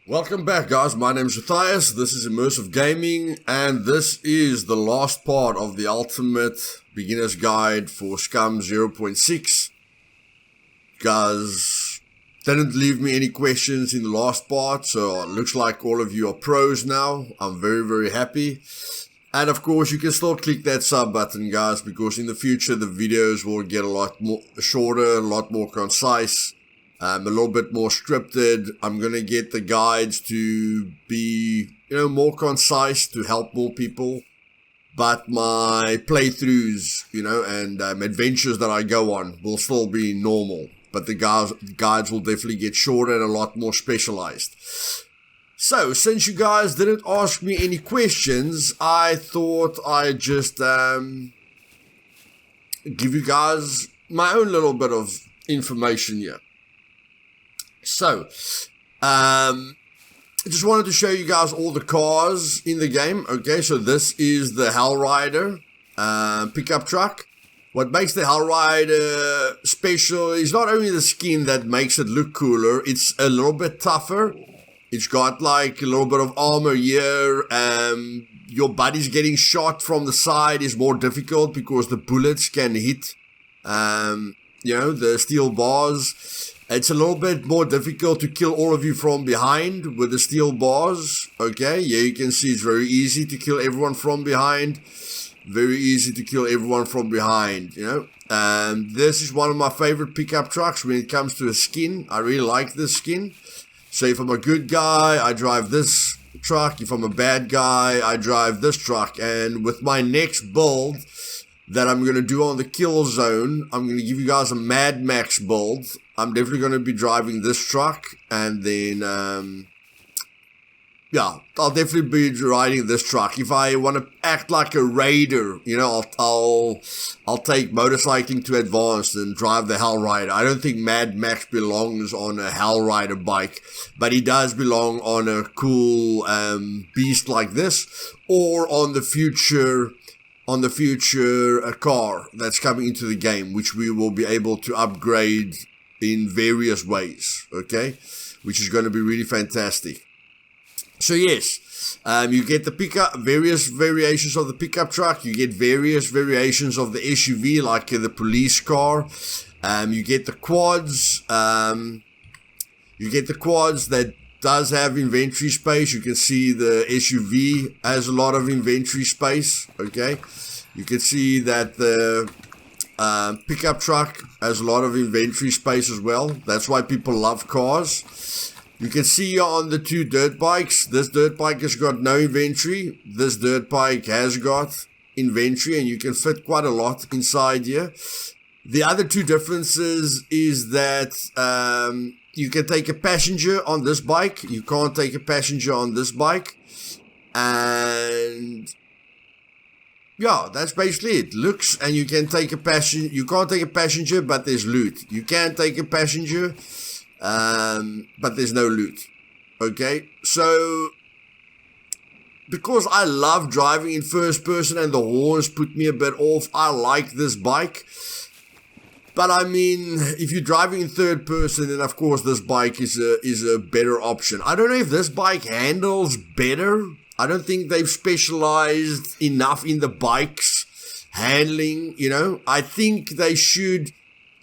Welcome back, guys. My name is Luthais. This is Immersive Gaming, and this is the last part of the Ultimate Beginner's Guide for Scum 0.6. Guys, didn't leave me any questions in the last part, so it looks like all of you are pros now. I'm very happy. And of course, you can still click that sub button, guys, because in the future the videos will get a lot more shorter, a lot more concise. A little bit more scripted. I'm going to get the guides to be, more concise to help more people. But my playthroughs, and adventures that I go on will still be normal. But the guides will definitely get shorter and a lot more specialized. So, since you guys didn't ask me any questions, I thought I'd just give you guys my own little bit of information here. So, I just wanted to show you guys all the cars in the game. Okay, so this is the Hellrider pickup truck. What makes the Hellrider special is not only the skin that makes it look cooler, it's a little bit tougher. It's got like a little bit of armor here. Your buddies getting shot from the side is more difficult because the bullets can hit, the steel bars. It's a little bit more difficult to kill all of you from behind with the steel bars. Okay, yeah, you can see it's very easy to kill everyone from behind. Very easy to kill everyone from behind, This is one of my favorite pickup trucks when it comes to a skin. I really like this skin. So if I'm a good guy, I drive this truck. If I'm a bad guy, I drive this truck. And with my next build that I'm going to do on the kill zone, I'm going to give you guys a Mad Max build. I'm definitely going to be driving this truck, and then, I'll definitely be riding this truck. If I want to act like a raider, I'll take motorcycling to advanced and drive the Hellrider. I don't think Mad Max belongs on a Hellrider bike, but he does belong on a cool beast like this, or on the future car that's coming into the game, which we will be able to upgrade in various ways, okay, which is going to be really fantastic. So yes, you get the various variations of the pickup truck. You get various variations of the SUV, like the police car. You get the quads. That does have inventory space. You can see the SUV has a lot of inventory space. Okay, you can see that the pickup truck has a lot of inventory space as well. That's why people love cars. You can see on the two dirt bikes, this dirt bike has got no inventory. This dirt bike has got inventory, and you can fit quite a lot inside here. The other two differences is that you can take a passenger on this bike. You can't take a passenger on this bike. And yeah, that's basically it. Looks, and you can take a passenger. You can't take a passenger, but there's loot. You can take a passenger, but there's no loot. Okay, so because I love driving in first person and the horns put me a bit off, I like this bike. But I mean, if you're driving in third person, then of course this bike is a better option. I don't know if this bike handles better. I don't think they've specialized enough in the bike's handling, I think they should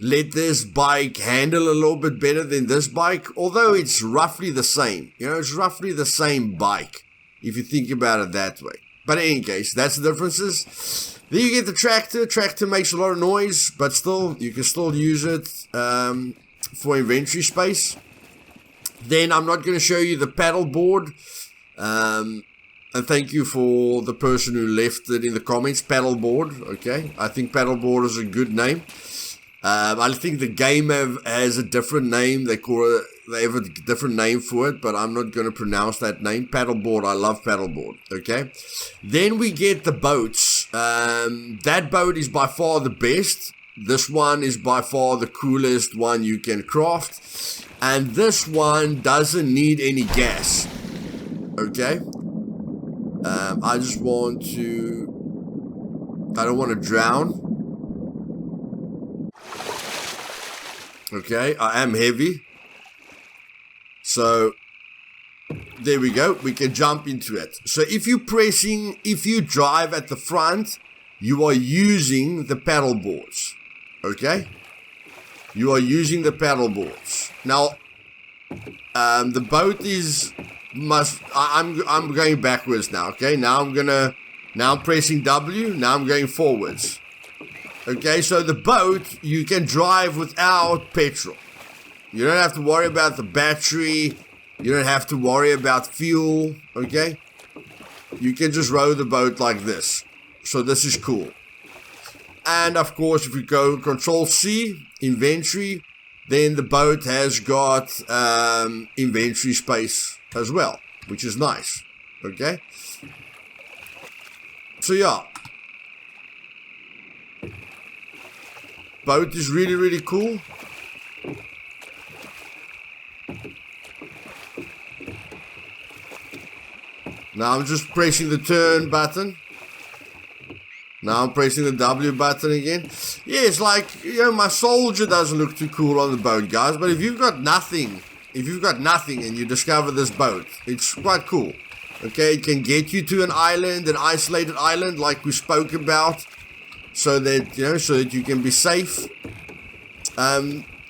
let this bike handle a little bit better than this bike, although it's roughly the same. It's roughly the same bike, if you think about it that way. But in any case, that's the differences. Then you get the tractor. Tractor makes a lot of noise, but still, you can still use it for inventory space. Then I'm not going to show you the paddle board. And thank you for the person who left it in the comments, paddleboard, okay? I think paddleboard is a good name. I think the game has a different name. They have a different name for it, but I'm not going to pronounce that name. Paddleboard, I love paddleboard, okay? Then we get the boats. That boat is by far the best. This one is by far the coolest one you can craft. And this one doesn't need any gas, okay? I just want to... I don't want to drown. Okay, I am heavy. So, There we go. We can jump into it. So if you drive at the front, you are using the paddle boards. Okay? You are using the paddle boards. Now, the boat I'm going backwards now. Okay? Now I'm pressing W. Now I'm going forwards. Okay? So the boat, you can drive without petrol. You don't have to worry about the battery. You don't have to worry about fuel, okay? You can just row the boat like this. So this is cool. And of course, if we go Control C, inventory, then the boat has got inventory space as well, which is nice, okay? So yeah. Boat is really, really cool. Now I'm just pressing the turn button. Now I'm pressing the W button again. Yeah, it's like, my soldier doesn't look too cool on the boat, guys. But if you've got nothing and you discover this boat, it's quite cool. Okay, it can get you to an isolated island like we spoke about. So that, you can be safe.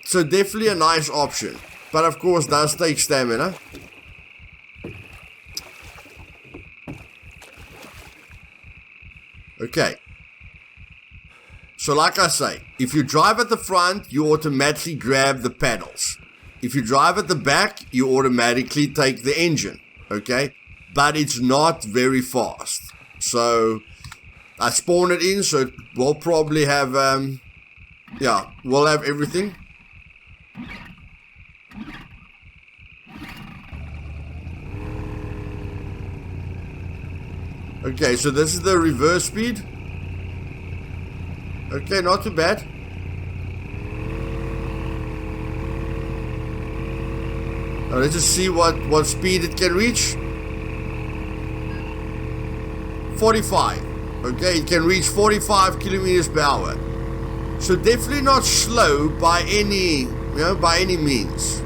So definitely a nice option. But of course, does take stamina. Okay, so like I say, if you drive at the front, you automatically grab the paddles. If you drive at the back, you automatically take the engine, okay? But it's not very fast. So, I spawn it in, so we'll probably have, we'll have everything. Okay, so this is the reverse speed. Okay, not too bad. Now let's just see what speed it can reach. 45. Okay, it can reach 45 kilometers per hour. So definitely not slow by any means.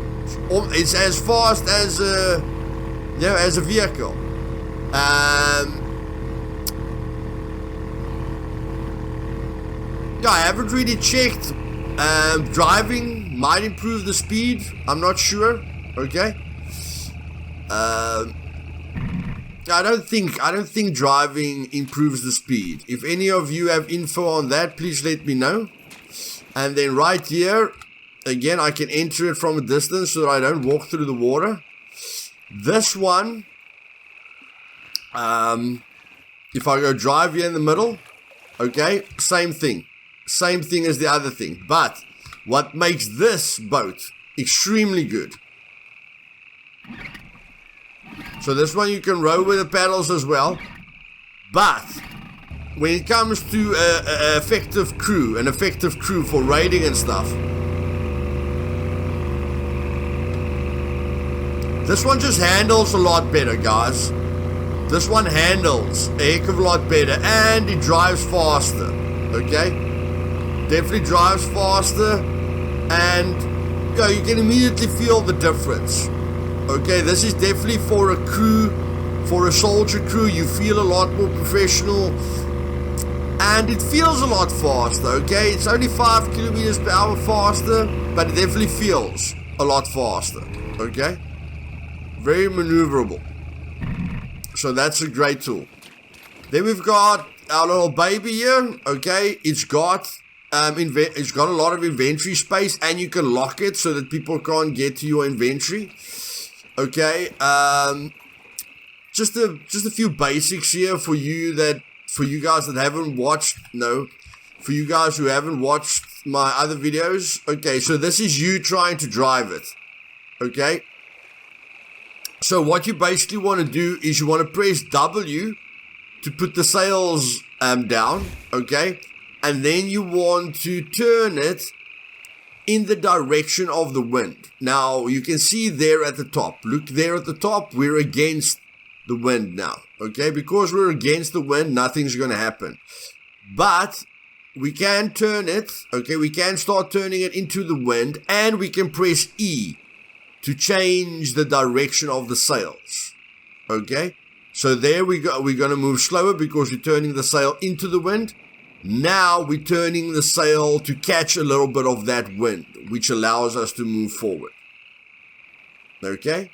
It's as fast as as a vehicle. I haven't really checked. Driving might improve the speed. I'm not sure. Okay. I don't think driving improves the speed. If any of you have info on that, please let me know. And then right here, again, I can enter it from a distance so that I don't walk through the water. This one, if I go drive here in the middle, okay, same thing. Same thing as the other thing. But what makes this boat extremely good. So this one you can row with the paddles as well. But when it comes to an effective crew for raiding and stuff, this one just handles a lot better, guys. This one handles a heck of a lot better, and it drives faster. Okay? Definitely drives faster, and you can immediately feel the difference. Okay, this is definitely for a crew, for a soldier crew. You feel a lot more professional, and it feels a lot faster. Okay, it's only 5 kilometers per hour faster, but it definitely feels a lot faster. Okay, very maneuverable. So that's a great tool. Then we've got our little baby here. Okay, it's got a lot of inventory space, and you can lock it so that people can't get to your inventory. Okay, just a few basics here for you guys that haven't watched. No, for you guys who haven't watched my other videos. Okay, so this is you trying to drive it. Okay, so what you basically want to do is you want to press W to put the sails down. Okay. And then you want to turn it in the direction of the wind. Now, you can see there at the top. Look there at the top. We're against the wind now. Okay? Because we're against the wind, nothing's going to happen. But we can turn it. Okay? We can start turning it into the wind. And we can press E to change the direction of the sails. Okay, so there we go. We're going to move slower because we're turning the sail into the wind. Now we're turning the sail to catch a little bit of that wind, which allows us to move forward. Okay,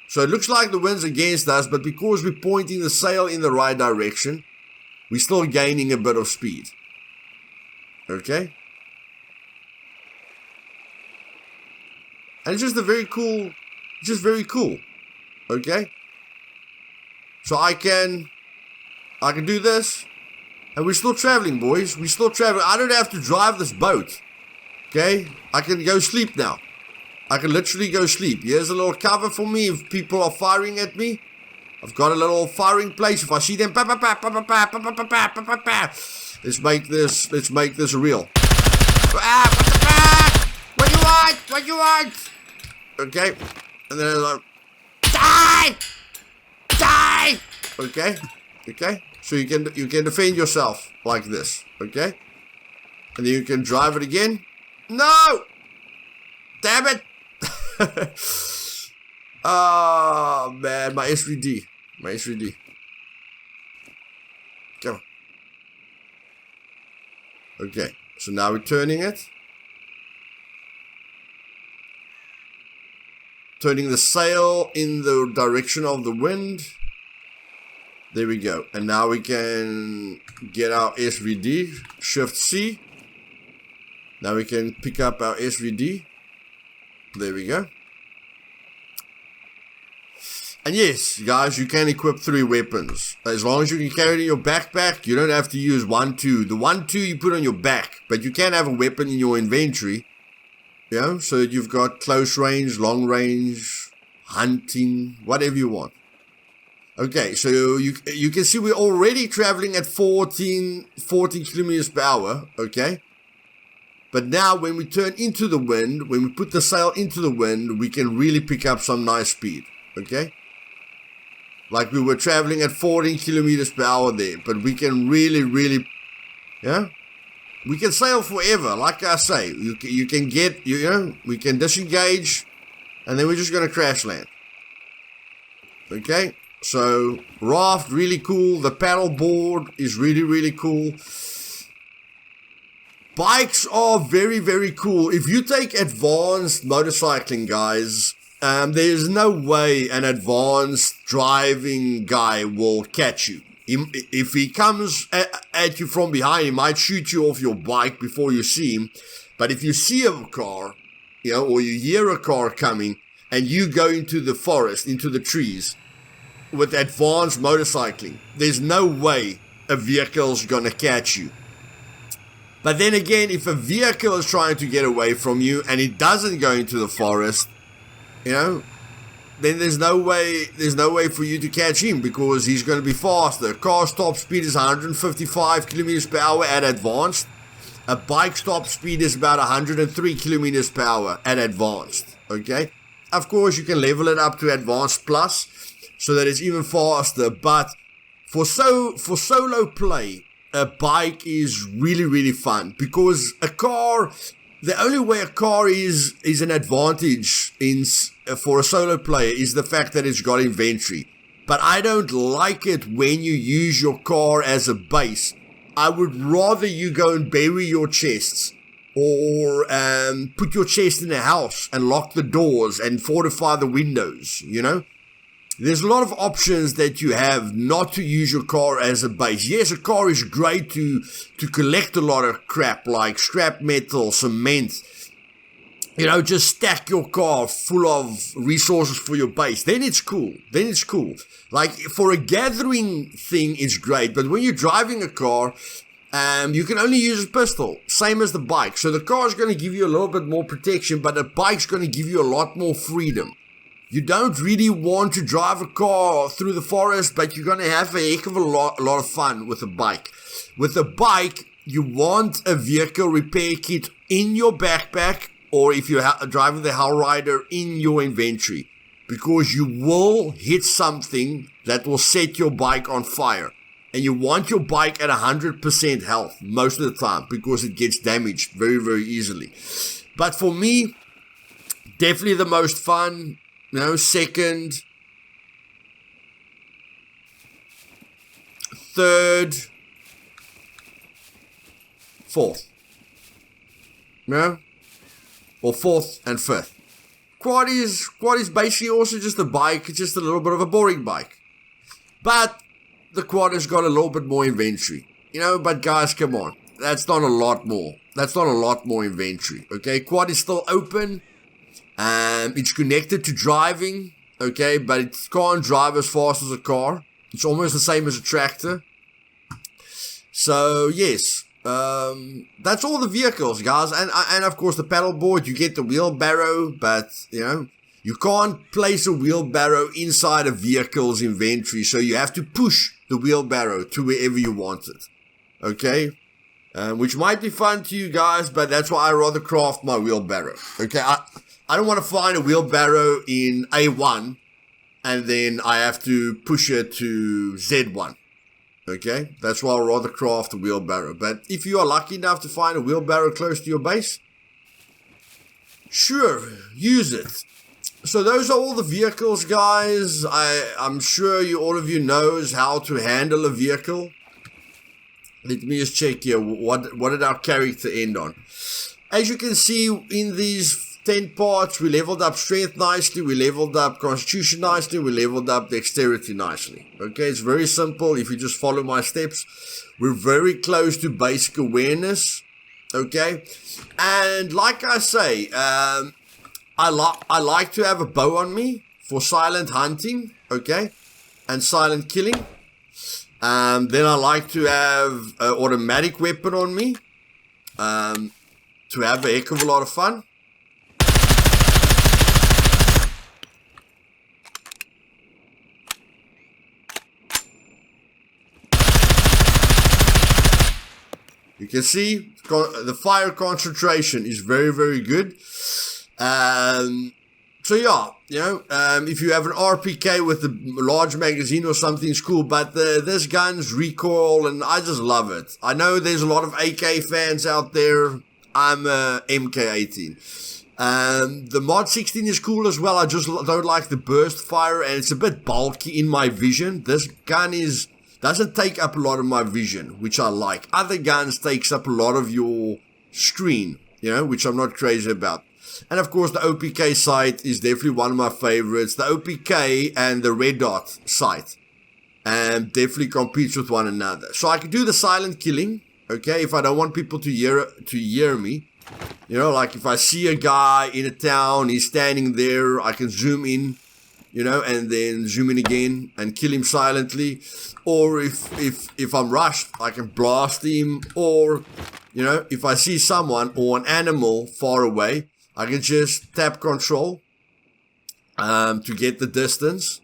so it looks like the wind's against us, but because we're pointing the sail in the right direction, we're still gaining a bit of speed. Okay, and it's just very cool. Okay, so I can do this. And we're still traveling, boys. We're still traveling. I don't have to drive this boat. Okay? I can go sleep now. I can literally go sleep. Here's a little cover for me if people are firing at me. I've got a little firing place. If I see them, let's make this real. What you want? Okay? And then I'm like, die! Okay? So you can defend yourself like this, okay? And then you can drive it again. No! Damn it! Oh man, my S3D. Come on. Okay, so now we're turning it. Turning the sail in the direction of the wind. There we go. And now we can get our SVD. Shift C. Now we can pick up our SVD. There we go. And yes, guys, you can equip 3 weapons. As long as you can carry it in your backpack, you don't have to use 1-2. The 1-2 you put on your back. But you can have a weapon in your inventory. Yeah, so that you've got close range, long range, hunting, whatever you want. Okay, so you can see we're already traveling at 14 kilometers per hour, okay? But now when we turn into the wind, when we put the sail into the wind, we can really pick up some nice speed, okay? Like we were traveling at 14 kilometers per hour there, but we can really, yeah? We can sail forever, like I say. You can get, we can disengage, and then we're just going to crash land. Okay? So, raft, really cool. The paddle board is really cool. Bikes are very cool. If you take advanced motorcycling, guys, there's no way an advanced driving guy will catch you. If he comes at you from behind, he might shoot you off your bike before you see him. But if you see a car, or you hear a car coming, and you go into the forest, into the trees, with advanced motorcycling, there's no way a vehicle's gonna catch you. But then again, if a vehicle is trying to get away from you and it doesn't go into the forest, then there's no way for you to catch him because he's going to be faster. Car's top speed is 155 kilometers per hour at advanced. A bike's top speed is about 103 kilometers per hour at advanced. Okay, of course you can level it up to advanced plus, so that it's even faster. But for solo play, a bike is really fun because a car, the only way a car is an advantage for a solo player is the fact that it's got inventory. But I don't like it when you use your car as a base. I would rather you go and bury your chests or put your chest in a house and lock the doors and fortify the windows, There's a lot of options that you have not to use your car as a base. Yes, a car is great to collect a lot of crap like scrap metal, cement. Just stack your car full of resources for your base. Then it's cool. Like for a gathering thing, it's great. But when you're driving a car, you can only use a pistol. Same as the bike. So the car is going to give you a little bit more protection, but the bike's going to give you a lot more freedom. You don't really want to drive a car through the forest, but you're going to have a heck of a lot of fun with a bike. With a bike, you want a vehicle repair kit in your backpack, or if you're driving the Hellrider, in your inventory. Because you will hit something that will set your bike on fire. And you want your bike at 100% health most of the time, because it gets damaged very easily. But for me, definitely the most fun second, third, fourth. Or fourth and fifth. Quad is basically also just a bike. It's just a little bit of a boring bike. But the quad has got a little bit more inventory. But guys, come on. That's not a lot more. That's not a lot more inventory. Okay, quad is still open. It's connected to driving. Okay, but it can't drive as fast as a car. It's almost the same as a tractor. So, yes. That's all the vehicles, guys. And of course the paddleboard, you get the wheelbarrow, but you can't place a wheelbarrow inside a vehicle's inventory, so you have to push the wheelbarrow to wherever you want it. Okay? Which might be fun to you guys, but that's why I rather craft my wheelbarrow. Okay? I don't want to find a wheelbarrow in A1 and then I have to push it to Z1. Okay, that's why I'd rather craft a wheelbarrow. But if you are lucky enough to find a wheelbarrow close to your base, sure, use it. So those are all the vehicles, guys. I'm sure all of you knows how to handle a vehicle. Let me just check here. What did our character end on? As you can see in these 10 parts, we leveled up strength nicely, we leveled up constitution nicely, we leveled up dexterity nicely. Okay, it's very simple. If you just follow my steps, we're very close to basic awareness. Okay, and like I say, I like to have a bow on me for silent hunting. Okay, and silent killing. Then I like to have an automatic weapon on me to have a heck of a lot of fun. You can see the fire concentration is very, very good. So yeah, if you have an RPK with a large magazine or something, it's cool. But this gun's recoil, and I just love it. I know there's a lot of AK fans out there. I'm MK18. The Mod 16 is cool as well. I just don't like the burst fire, and it's a bit bulky in my vision. This gun doesn't take up a lot of my vision, which I like. Other guns takes up a lot of your screen, which I'm not crazy about. And of course, the OPK sight is definitely one of my favorites. The OPK and the red dot sight definitely competes with one another. So I can do the silent killing, okay, if I don't want people to hear me. Like if I see a guy in a town, he's standing there, I can zoom in, and then zoom in again and kill him silently. Or if I'm rushed, I can blast him. Or, if I see someone or an animal far away, I can just tap control to get the distance.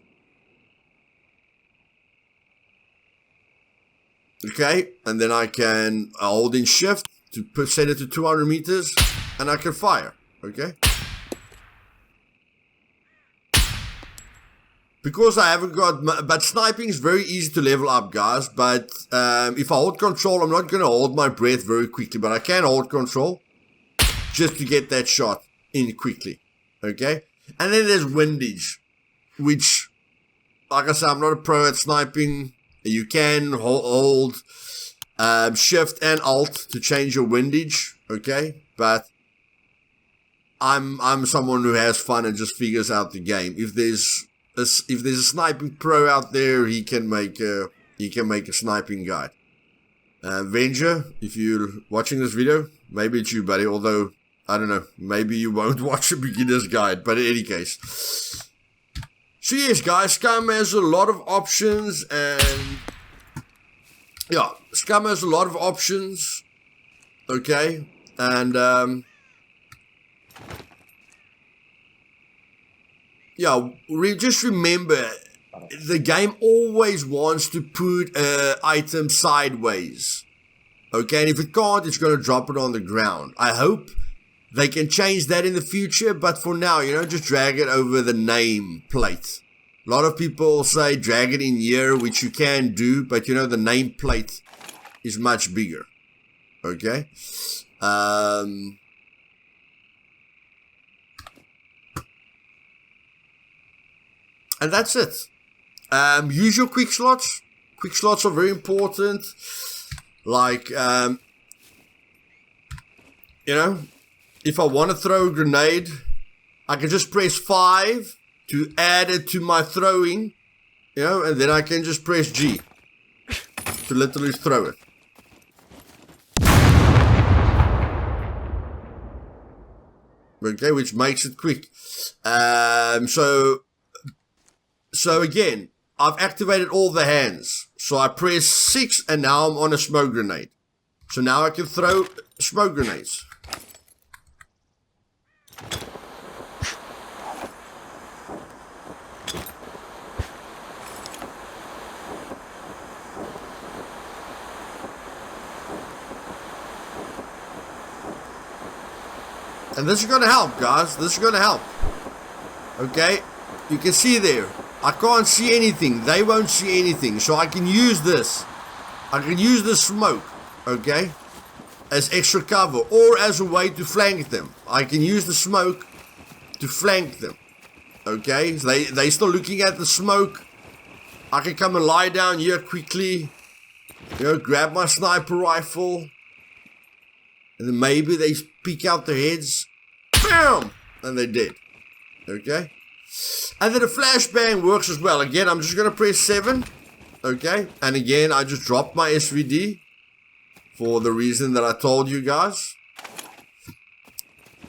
Okay, and then I can hold in shift to set it to 200 meters and I can fire. Okay. Because I haven't got, but sniping is very easy to level up, guys. But if I hold control, I'm not going to hold my breath very quickly, but I can hold control just to get that shot in quickly. Okay? And then there's windage, which, like I said, I'm not a pro at sniping. You can hold shift and alt to change your windage. Okay? But I'm someone who has fun and just figures out the game. If there's a sniping pro out there, he can make a sniping guide. Venger, if you're watching this video, maybe it's you, buddy. Although I don't know, maybe you won't watch a beginner's guide. But in any case, so yes, guys, Scum has a lot of options, and yeah, Scum has a lot of options. Okay, and yeah, just remember, the game always wants to put an item sideways. Okay, and if it can't, it's going to drop it on the ground. I hope they can change that in the future, but for now, just drag it over the name plate. A lot of people say drag it in here, which you can do, but the name plate is much bigger. Okay? And that's it. Use your quick slots. Quick slots are very important. Like, you know, if I want to throw a grenade, I can just press 5 to add it to my throwing, you know, and then I can just press G to literally throw it. Okay, which makes it quick. So again, I've activated all the hands. So I press 6 and now I'm on a smoke grenade. So now I can throw smoke grenades. And this is going to help, guys. This is going to help. Okay? You can see there. I can't see anything. They won't see anything. So I can use this. I can use the smoke. Okay? As extra cover. Or as a way to flank them. I can use the smoke to flank them. Okay? So they still looking at the smoke. I can come and lie down here quickly. You know, grab my sniper rifle. And then maybe they peek out their heads. Bam! And they're dead. Okay? And then the flashbang works as well. Again, I'm just going to press 7. Okay? And again, I just dropped my SVD. For the reason that I told you guys.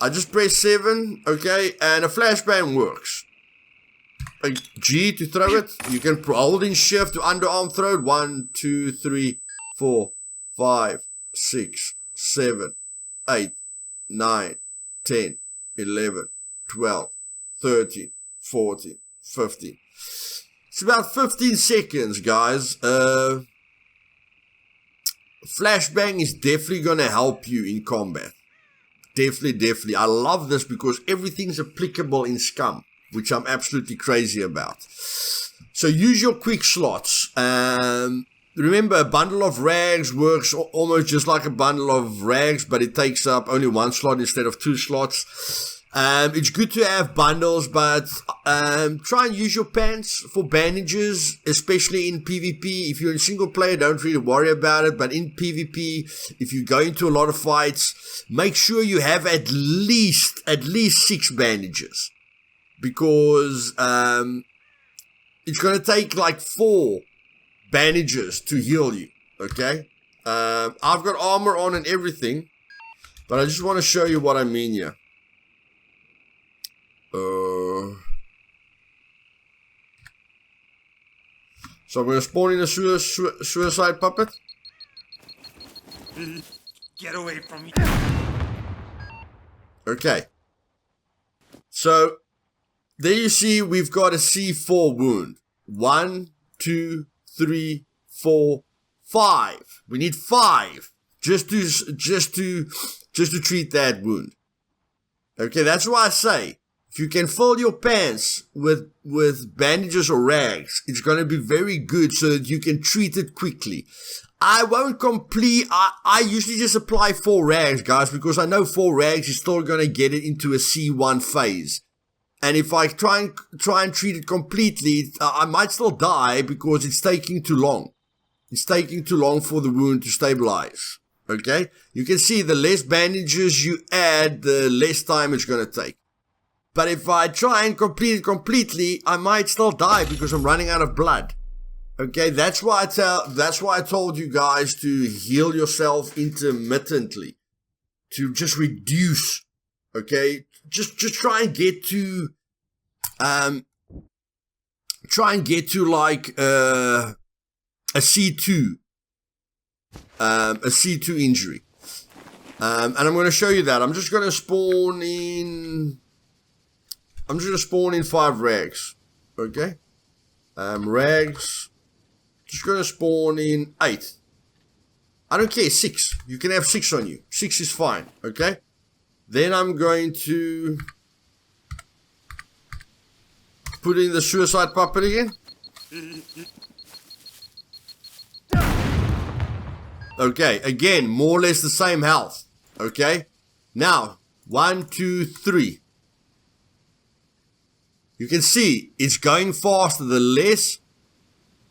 I just press 7. Okay? And a flashbang works. A G to throw it. You can hold in shift to underarm throw it. 1, 2, 3, 4, 5, 6, 7, 8, 9, 10, 11, 12, 13, 14, 15. It's about 15 seconds, guys. Flashbang is definitely going to help you in combat. Definitely. I love this because everything's applicable in Scum, which I'm absolutely crazy about. So use your quick slots. Remember, a bundle of rags works almost just like a bundle of rags, but it takes up only 1 slot instead of 2 slots. It's good to have bundles, but try and use your pants for bandages, especially in PvP. If you're in single player, don't really worry about it, but in PvP, if you go into a lot of fights, make sure you have at least 6 bandages, because it's going to take like 4 bandages to heal you. Okay, I've got armor on and everything, but I just want to show you what I mean here. So I'm going to spawn in a suicide puppet. Get away from me. Okay. So there you see we've got a C4 wound. 1, 2, 3, 4, 5. We need 5 just to treat that wound. Okay, that's why I say if you can fill your pants with bandages or rags, it's going to be very good so that you can treat it quickly. I won't complete, I usually just apply 4 rags, guys, because I know 4 rags is still going to get it into a C1 phase. And if I try and treat it completely, I might still die because it's taking too long. It's taking too long for the wound to stabilize. Okay? You can see the less bandages you add, the less time it's going to take. But if I try and complete it completely, I might still die because I'm running out of blood. Okay, that's why I told you guys to heal yourself intermittently, to just reduce. Okay, just try and get to like a C2, a C2 injury. And I'm going to show you that. I'm just going to spawn in 5 rags. Okay, rags. Just going to spawn in 8. I don't care, 6. You can have 6 on you. 6 is fine, okay? Then I'm going to put in the suicide puppet again. Okay, again, more or less the same health, okay? Now, 1, 2, 3. You can see it's going faster. The less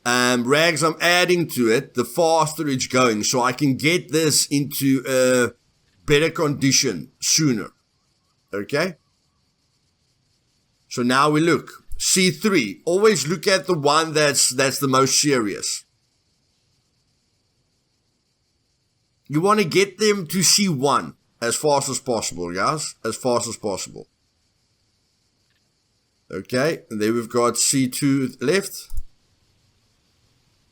rags I'm adding to it, the faster it's going. So I can get this into a better condition sooner. Okay? So now we look. C3. Always look at the one that's the most serious. You want to get them to C1 as fast as possible, guys. As fast as possible. Okay, and then we've got C2 left.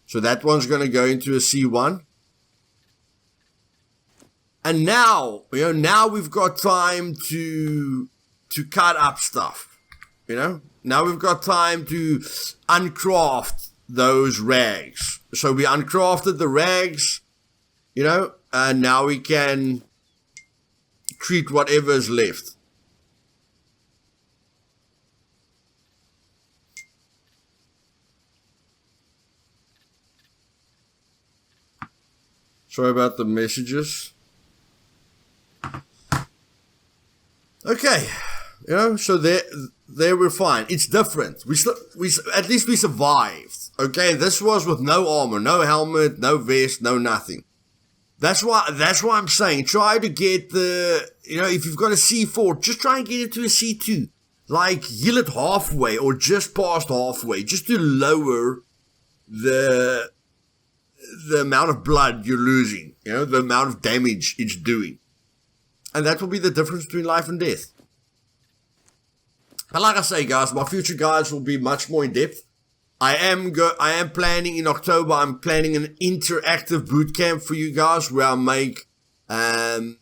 So that one's going to go into a C1. And now, now we've got time to cut up stuff. Now we've got time to uncraft those rags. So we uncrafted the rags, and now we can treat whatever's left. Sorry about the messages. Okay, so there we're fine. It's different. We at least we survived. Okay, this was with no armor, no helmet, no vest, no nothing. That's why I'm saying try to get the, if you've got a C4, just try and get it to a C2. Like heal it halfway or just past halfway, just to lower the amount of blood you're losing, the amount of damage it's doing. And that will be the difference between life and death. And like I say, guys, my future guides will be much more in depth. I am planning in October, I'm planning an interactive boot camp for you guys where I make a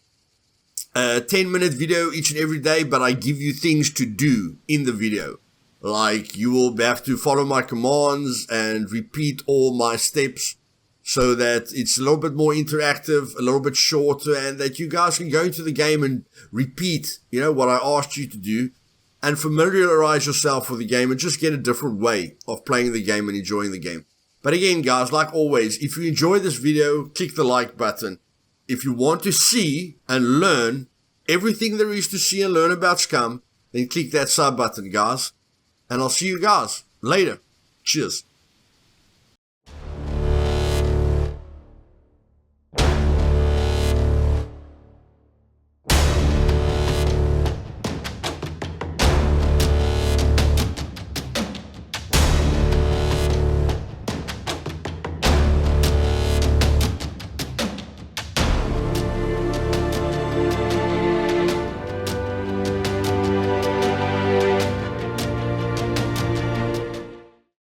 10-minute video each and every day, but I give you things to do in the video. Like you will have to follow my commands and repeat all my steps so that it's a little bit more interactive, a little bit shorter, and that you guys can go into the game and repeat, what I asked you to do. And familiarize yourself with the game and just get a different way of playing the game and enjoying the game. But again, guys, like always, if you enjoyed this video, click the like button. If you want to see and learn everything there is to see and learn about Scum, then click that sub button, guys. And I'll see you guys later. Cheers.